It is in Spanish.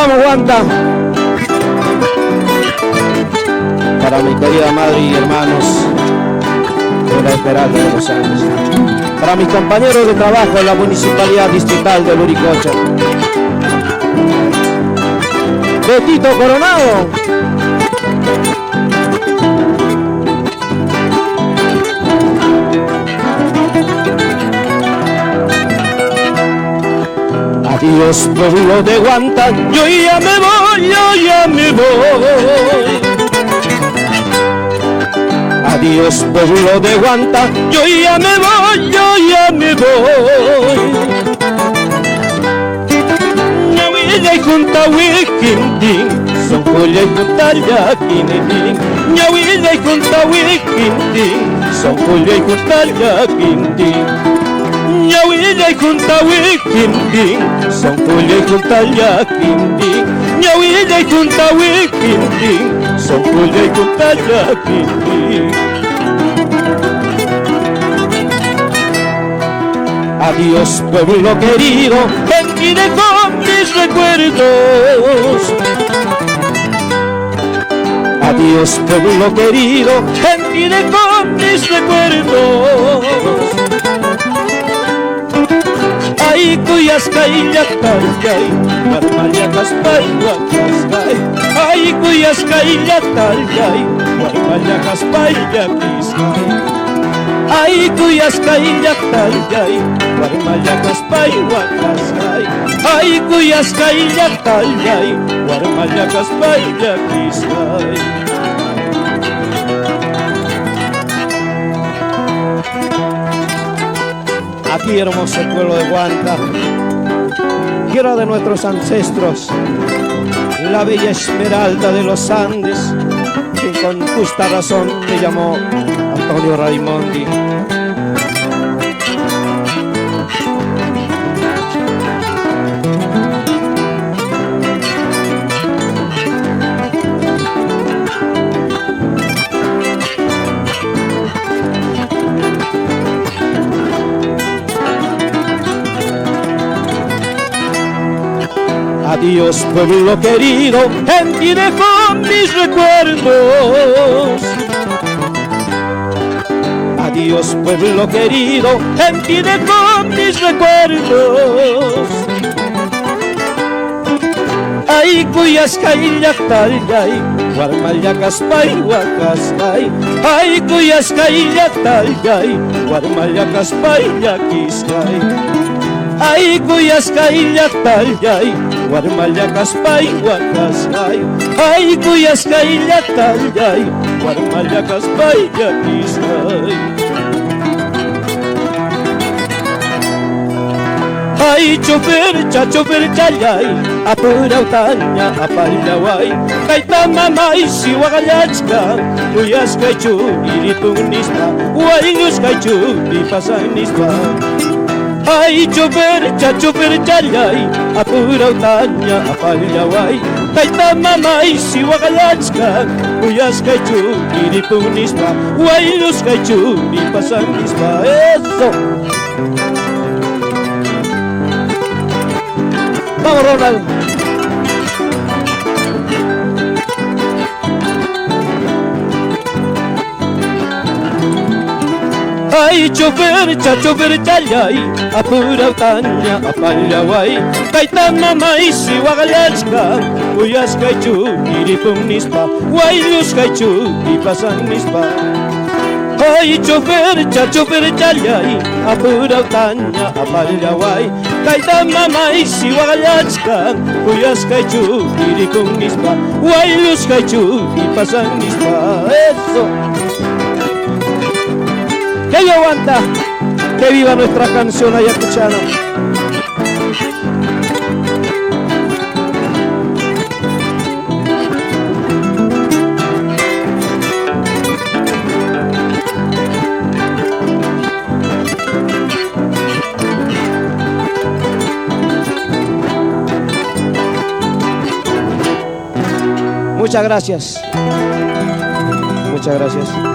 Vamos, Guanta. Para mi querida madre y hermanos de la Esmeralda de los Andes. Para mis compañeros de trabajo en la Municipalidad Distrital de Luricocha. Betito Coronado. Adiós, pueblo de Guanta, yo ya me voy, yo ya me voy. Adiós, pueblo de Guanta, yo ya me voy, yo ya me voy. Ñahuilla y junta wikintin, son joya y junta yaquinitin. Ñahuilla y junta wikintin, son joya y junta yaquinitin. Ñahuilla y junta wikintin, son joya y junta yaquinitin. Ñahuilla y junta wikintin, son joya y junta yaquinitin. Adiós, pueblo querido, en ti dejo mis recuerdos. Adiós, pueblo querido, en ti dejo mis recuerdos. Ay, cuyascay, yatayay, marmayacasπay, huacascay. Ay, cuyascay, yatayay, marmayacasπay, yaquiscay. Ay, cuyascay, yatayay, marmayacasπay, huacascay. Ay, cuyascay, yatayay, marmayacasπay, yaquiscay. Aquí, hermoso pueblo de Guanta, tierra de nuestros ancestros, la bella Esmeralda de los Andes, que con justa razón te llamó Antonio Raimondi. Adiós, pueblo querido, en ti dejo mis recuerdos. Adiós, pueblo querido, en ti dejo mis recuerdos. Ay, cuyascay, yatayay, guarmayacasπay, huacascay. Ay, cuyascay, yatayay, guarmayacasπay, yaquiscay. Ay, cuyascay, yatayay, guarmayacasπay, huacascay. Ay, cuyascay, yatayay, guarmayacasπay, yaquiscay. Ay, chofer, chayay, apura utaña, apallaway. Kaita mamay, siwagallachka, cuyascay churiritunnispa, huayñuskay churipasannispa. Ay, chofer, chayay, apura utaña, apallaway. Kaita mamay, siwagallachka, cuyascay churiritunnispa, huayñuskay churipasannispa. Eso. Vamos, Ronald. Ay, chofer, chayay, apura utaña, apallaway. Kaita mamay, siwagallachka, cuyascay churiritunnispa, huayñuskay churipasannispa. Ay, chofer, chayay, apura utaña, apallaway. Kaita mamay, siwagallachka, cuyascay churiritunnispa, huayñuskay churipasannispa. Eso. Que yo aguanta, que viva nuestra canción ayacuchana. Muchas gracias. Muchas gracias.